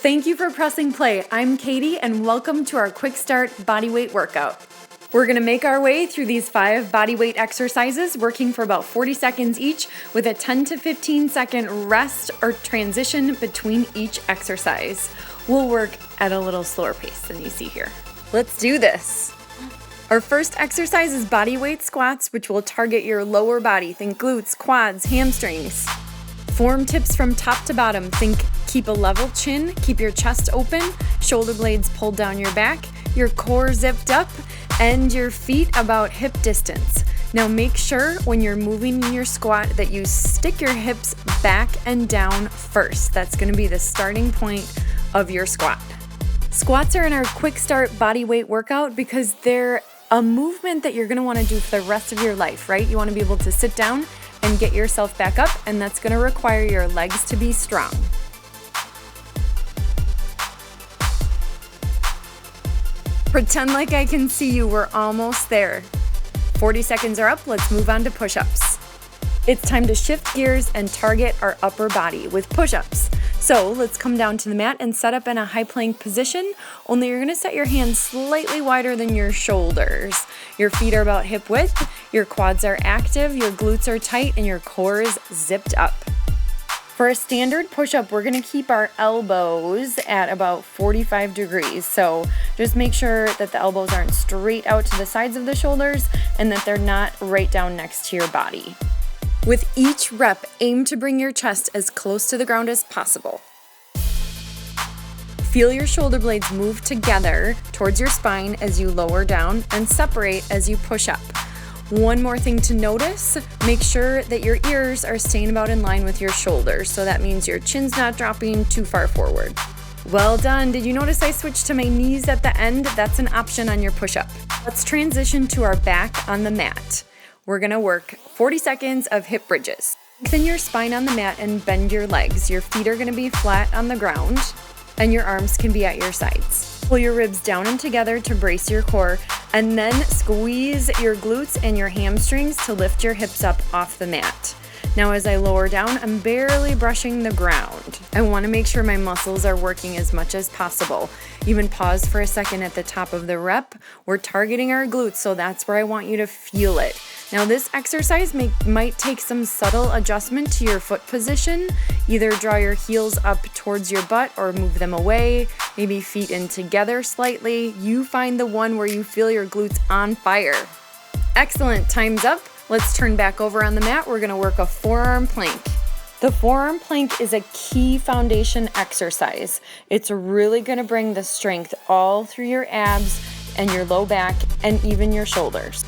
Thank you for pressing play. I'm Katie, and welcome to our Quick Start Bodyweight workout. We're going to make our way through these 5 bodyweight exercises, working for about 40 seconds each, with a 10 to 15 second rest or transition between each exercise. We'll work at a little slower pace than you see here. Let's do this. Our first exercise is bodyweight squats, which will target your lower body. Think glutes, quads, hamstrings. Form tips from top to bottom. Think keep a level chin, keep your chest open, shoulder blades pulled down your back, your core zipped up, and your feet about hip distance. Now make sure when you're moving in your squat that you stick your hips back and down first. That's going to be the starting point of your squat. Squats are in our quick start bodyweight workout because they're a movement that you're going to want to do for the rest of your life, right? You want to be able to sit down and get yourself back up, and that's going to require your legs to be strong. Pretend like I can see you. We're almost there. 40 seconds are up. Let's move on to push-ups. It's time to shift gears and target our upper body with push-ups. So let's come down to the mat and set up in a high plank position, only you're gonna set your hands slightly wider than your shoulders. Your feet are about hip width, your quads are active, your glutes are tight, and your core is zipped up. For a standard push-up, we're gonna keep our elbows at about 45 degrees. So just make sure that the elbows aren't straight out to the sides of the shoulders and that they're not right down next to your body. With each rep, aim to bring your chest as close to the ground as possible. Feel your shoulder blades move together towards your spine as you lower down and separate as you push up. One more thing to notice, make sure that your ears are staying about in line with your shoulders. So that means your chin's not dropping too far forward. Well done. Did you notice I switched to my knees at the end? That's an option on your push-up. Let's transition to our back on the mat. We're gonna work 40 seconds of hip bridges. Lengthen your spine on the mat and bend your legs. Your feet are gonna be flat on the ground and your arms can be at your sides. Pull your ribs down and together to brace your core, and then squeeze your glutes and your hamstrings to lift your hips up off the mat. Now as I lower down, I'm barely brushing the ground. I wanna make sure my muscles are working as much as possible. Even pause for a second at the top of the rep. We're targeting our glutes, so that's where I want you to feel it. Now this exercise might take some subtle adjustment to your foot position. Either draw your heels up towards your butt or move them away, maybe feet in together slightly. You find the one where you feel your glutes on fire. Excellent, time's up. Let's turn back over on the mat. We're gonna work a forearm plank. The forearm plank is a key foundation exercise. It's really gonna bring the strength all through your abs and your low back and even your shoulders.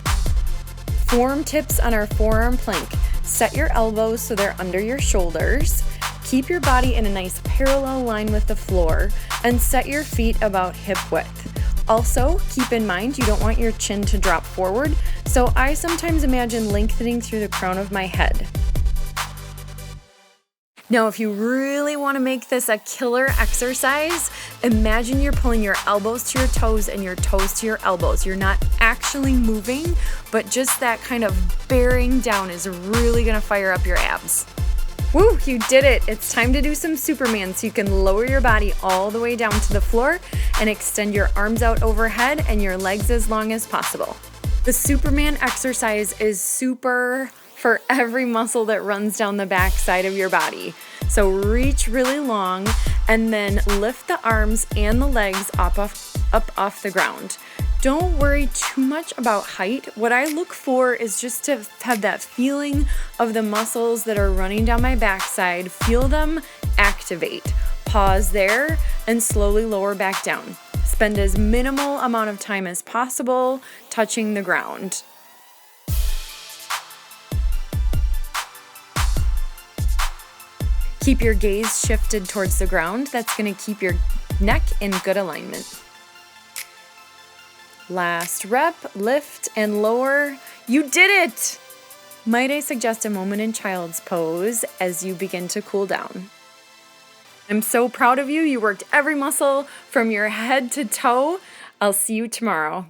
Form tips on our forearm plank. Set your elbows so they're under your shoulders. Keep your body in a nice parallel line with the floor and set your feet about hip width. Also, keep in mind you don't want your chin to drop forward, so I sometimes imagine lengthening through the crown of my head. Now, if you really want to make this a killer exercise, imagine you're pulling your elbows to your toes and your toes to your elbows. You're not actually moving, but just that kind of bearing down is really going to fire up your abs. Woo, you did it. It's time to do some Superman so you can lower your body all the way down to the floor and extend your arms out overhead and your legs as long as possible. The Superman exercise is super for every muscle that runs down the back side of your body. So reach really long and then lift the arms and the legs up off the ground. Don't worry too much about height. What I look for is just to have that feeling of the muscles that are running down my backside. Feel them activate. Pause there and slowly lower back down. Spend as minimal amount of time as possible touching the ground. Keep your gaze shifted towards the ground. That's going to keep your neck in good alignment. Last rep, lift and lower. You did it! Might I suggest a moment in child's pose as you begin to cool down? I'm so proud of you. You worked every muscle from your head to toe. I'll see you tomorrow.